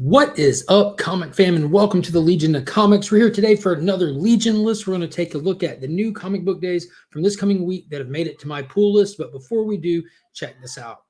What is up, comic fam, and welcome to the Legion of Comics. We're here today for another Legion list. We're going to take a look at the new comic book days from this coming week that have made it to my pool list. But before we do, check this out.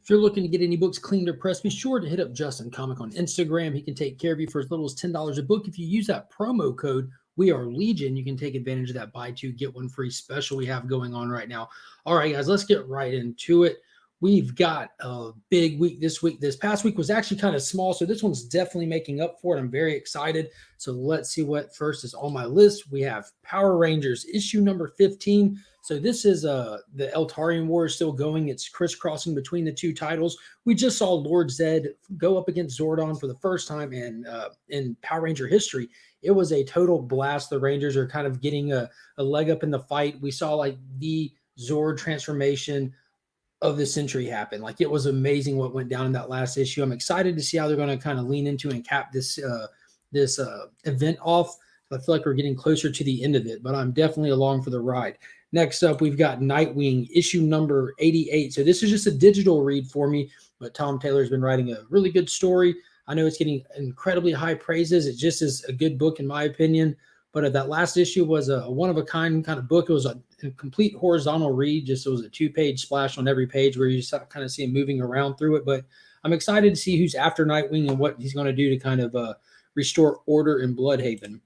If you're looking to get any books cleaned or pressed, be sure to hit up Justin Comic on Instagram. He can take care of you for as little as $10 a book. If you use that promo code, We Are Legion, you can take advantage of that buy two, get one free special we have going on right now. All right, guys, let's get right into it. We've got a big week this week. This past week was actually kind of small, so this one's definitely making up for it. I'm very excited. So let's see what first is on my list. We have Power Rangers issue number 15. So this is the Eltarian War is still going. It's crisscrossing between the two titles. We just saw Lord Zed go up against Zordon for the first time in Power Ranger history. It was a total blast. The Rangers are kind of getting a leg up in the fight. We saw like the Zord transformation of the century happen. Like, it was amazing what went down in that last issue. I'm excited to see how they're going to kind of lean into and cap this event off. I feel like we're getting closer to the end of it, but I'm definitely along for the ride. Next up, we've got Nightwing issue number 88. So this is just a digital read for me, but Tom Taylor's been writing a really good story. I know it's getting incredibly high praises. It just is a good book in my opinion. But that last issue was a one-of-a-kind kind of book. It was a complete horizontal read. Just it was a two-page splash on every page where you just kind of see him moving around through it. But I'm excited to see who's after Nightwing and what he's going to do to kind of restore order in Bloodhaven.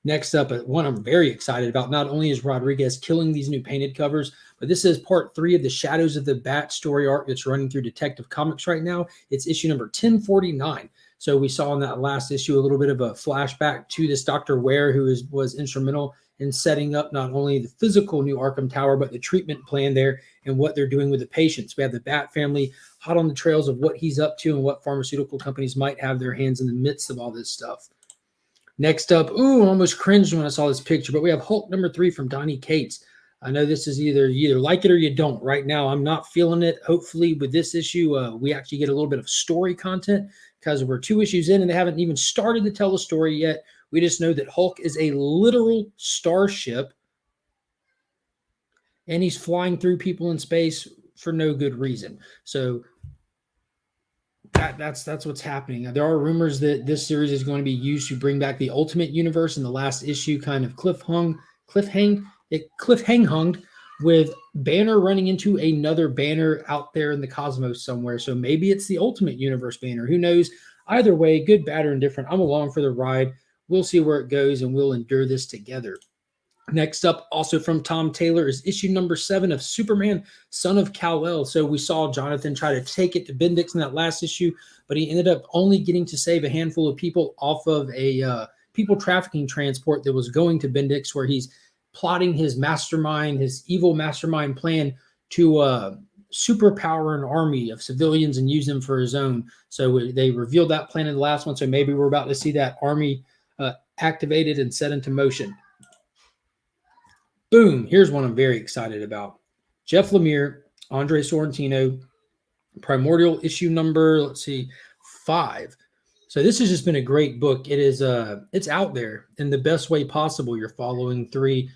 Next up, one I'm very excited about. Not only is Rodriguez killing these new painted covers, but this is part 3 of the Shadows of the Bat story arc that's running through Detective Comics right now. It's issue number 1049. So we saw in that last issue a little bit of a flashback to this Dr. Ware, who was instrumental in setting up not only the physical new Arkham Tower, but the treatment plan there and what they're doing with the patients. We have the Bat family hot on the trails of what he's up to and what pharmaceutical companies might have their hands in the midst of all this stuff. Next up, I almost cringed when I saw this picture, but we have Hulk number 3 from Donny Cates. I know this is you either like it or you don't. Right now, I'm not feeling it. Hopefully, with this issue, we actually get a little bit of story content because we're 2 issues in and they haven't even started to tell the story yet. We just know that Hulk is a literal starship and he's flying through people in space for no good reason. So that's what's happening. There are rumors that this series is going to be used to bring back the Ultimate Universe. In the last issue kind of cliffhanged with Banner running into another Banner out there in the cosmos somewhere. So maybe it's the Ultimate Universe Banner. Who knows? Either way, good, bad, or indifferent, I'm along for the ride. We'll see where it goes, and we'll endure this together. Next up, also from Tom Taylor, is issue number 7 of Superman, Son of Kal-El. So we saw Jonathan try to take it to Bendix in that last issue, but he ended up only getting to save a handful of people off of a people trafficking transport that was going to Bendix, where he's plotting his mastermind, his evil mastermind plan to superpower an army of civilians and use them for his own. So they revealed that plan in the last one, so maybe we're about to see that army activated and set into motion. Boom, here's one I'm very excited about. Jeff Lemire, Andre Sorrentino, Primordial issue number, 5. So this has just been a great book. It is it's out there in the best way possible. You're following 2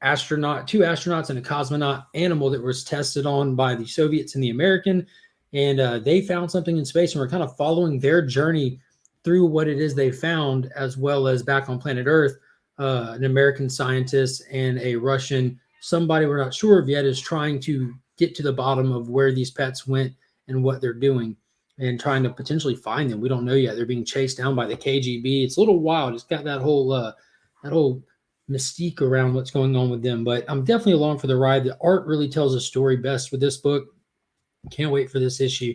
astronauts and a cosmonaut animal that was tested on by the Soviets and the American, and they found something in space, and we're kind of following their journey through what it is they found, as well as back on planet Earth. An American scientist and a Russian, somebody we're not sure of yet, is trying to get to the bottom of where these pets went and what they're doing and trying to potentially find them. We don't know yet. They're being chased down by the KGB. It's a little wild. It's got that whole mystique around what's going on with them, but I'm definitely along for the ride. The art really tells a story best with this book. Can't wait for this issue.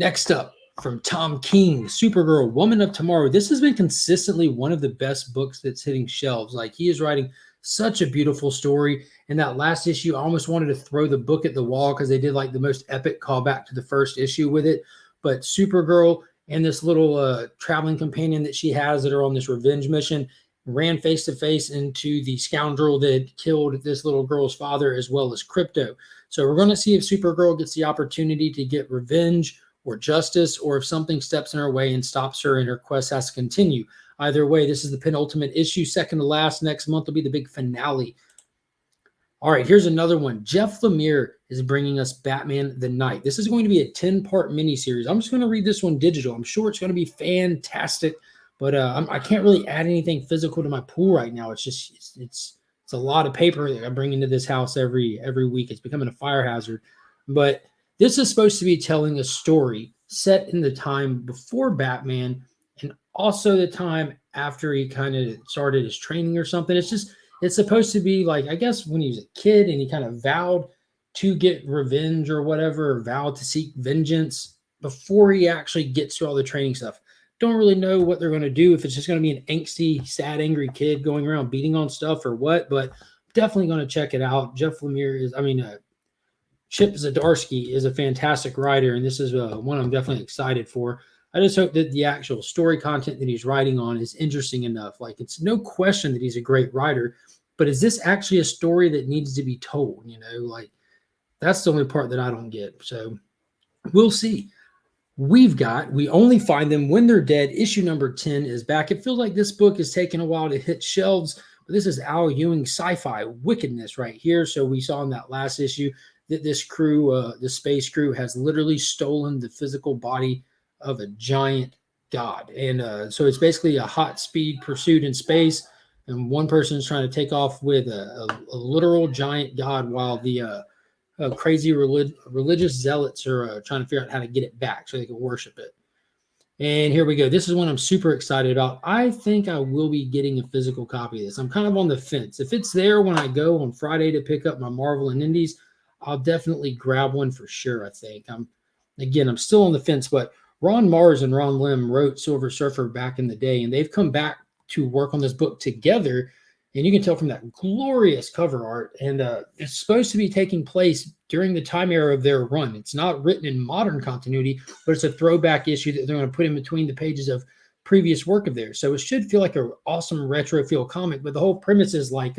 Next up, from Tom King, Supergirl, Woman of Tomorrow. This has been consistently one of the best books that's hitting shelves. Like, he is writing such a beautiful story. In that last issue, I almost wanted to throw the book at the wall because they did like the most epic callback to the first issue with it. But Supergirl and this little traveling companion that she has that are on this revenge mission ran face to face into the scoundrel that killed this little girl's father, as well as Crypto. So we're going to see if Supergirl gets the opportunity to get revenge or justice, or if something steps in her way and stops her and her quest has to continue. Either way, this is the penultimate issue, second to last. Next month will be the big finale. All right, here's another one. Jeff Lemire is bringing us Batman the Knight. This is going to be a 10-part miniseries. I'm just going to read this one digital. I'm sure it's going to be fantastic, but I can't really add anything physical to my pool right now. It's just it's a lot of paper that I bring into this house every week. It's becoming a fire hazard. But this is supposed to be telling a story set in the time before Batman and also the time after he kind of started his training or something. It's supposed to be like, I guess, when he was a kid and he kind of vowed to get revenge or whatever, or vowed to seek vengeance before he actually gets to all the training stuff. Don't really know what they're going to do, if it's just going to be an angsty, sad, angry kid going around beating on stuff or what, but definitely going to check it out. Jeff Lemire Chip Zdarsky is a fantastic writer, and this is one I'm definitely excited for. I just hope that the actual story content that he's writing on is interesting enough. Like, it's no question that he's a great writer, but is this actually a story that needs to be told? You know, like, that's the only part that I don't get. So we'll see. We Only Find Them When They're Dead. Issue number 10 is back. It feels like this book is taking a while to hit shelves, but this is Al Ewing sci-fi wickedness right here. So we saw in that last issue that this crew, the space crew, has literally stolen the physical body of a giant god. And so it's basically a hot speed pursuit in space, and one person is trying to take off with a literal giant god, while the crazy religious zealots are trying to figure out how to get it back so they can worship it. And here we go. This is one I'm super excited about. I think I will be getting a physical copy of this. I'm kind of on the fence. If it's there when I go on Friday to pick up my Marvel and Indies, I'll definitely grab one for sure, I think. I'm still on the fence, but Ron Mars and Ron Lim wrote Silver Surfer back in the day, and they've come back to work on this book together. And you can tell from that glorious cover art. And it's supposed to be taking place during the time era of their run. It's not written in modern continuity, but it's a throwback issue that they're going to put in between the pages of previous work of theirs. So it should feel like an awesome retro feel comic. But the whole premise is like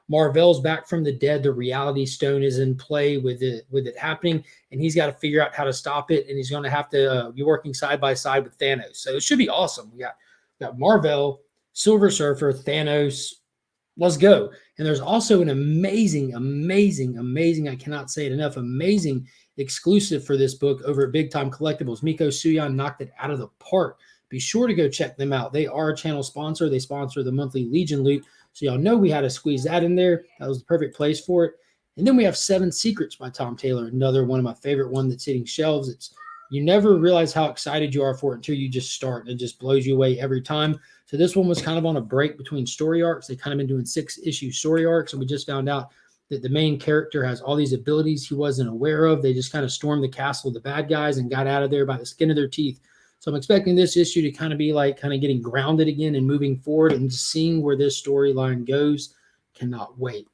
Marvel's back from the dead. The Reality Stone is in play with it happening, and he's got to figure out how to stop it. And he's going to have to be working side by side with Thanos. So it should be awesome. We got Marvel, Silver Surfer, Thanos. Let's go. And there's also an amazing, I cannot say it enough, amazing exclusive for this book over at Big Time Collectibles. Miko Suyan knocked it out of the park. Be sure to go check them out. They are a channel sponsor. They sponsor the monthly Legion loot. So y'all know we had to squeeze that in there. That was the perfect place for it. And then we have 7 Secrets by Tom Taylor, another one of my favorite one that's hitting shelves. You never realize how excited you are for it until you just start, and it just blows you away every time. So this one was kind of on a break between story arcs. They kind of been doing 6-issue story arcs, and we just found out that the main character has all these abilities he wasn't aware of. They just kind of stormed the castle of the bad guys and got out of there by the skin of their teeth. So I'm expecting this issue to kind of be like kind of getting grounded again and moving forward and just seeing where this storyline goes. Cannot wait.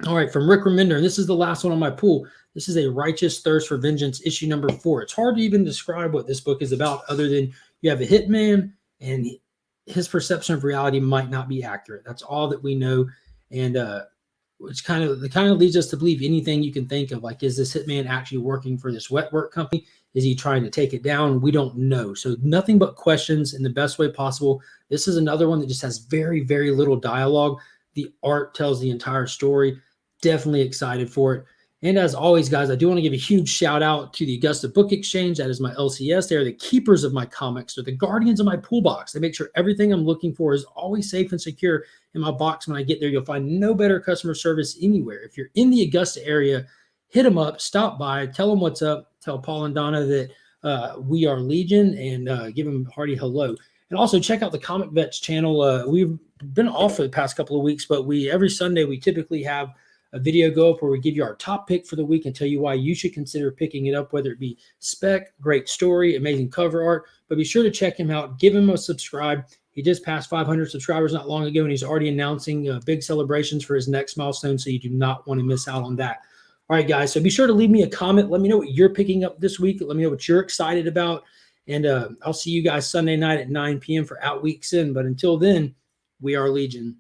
All right, from Rick Remender, and this is the last one on my pool. This is A Righteous Thirst for Vengeance, issue number 4. It's hard to even describe what this book is about other than you have a hitman and his perception of reality might not be accurate. That's all that we know. And which kind of leads us to believe anything you can think of. Like, is this hitman actually working for this wet work company? Is he trying to take it down? We don't know. So nothing but questions in the best way possible. This is another one that just has very, very little dialogue. The art tells the entire story. Definitely excited for it. And as always, guys, I do want to give a huge shout out to the Augusta Book Exchange. That is my LCS. They are the keepers of my comics. They're the guardians of my pool box. They make sure everything I'm looking for is always safe and secure in my box when I get there. You'll find no better customer service anywhere. If you're in the Augusta area, hit them up, stop by, tell them what's up, tell Paul and Donna that we are Legion, and give them a hearty hello. And also check out the Comic Vets channel. We've been off for the past couple of weeks, but every Sunday we typically have a video go up where we give you our top pick for the week and tell you why you should consider picking it up, whether it be spec, great story, amazing cover art. But be sure to check him out. Give him a subscribe. He just passed 500 subscribers not long ago, and he's already announcing big celebrations for his next milestone, so you do not want to miss out on that. All right, guys, so be sure to leave me a comment. Let me know what you're picking up this week. Let me know what you're excited about. And I'll see you guys Sunday night at 9 p.m. for Out Weeks In. But until then, we are Legion.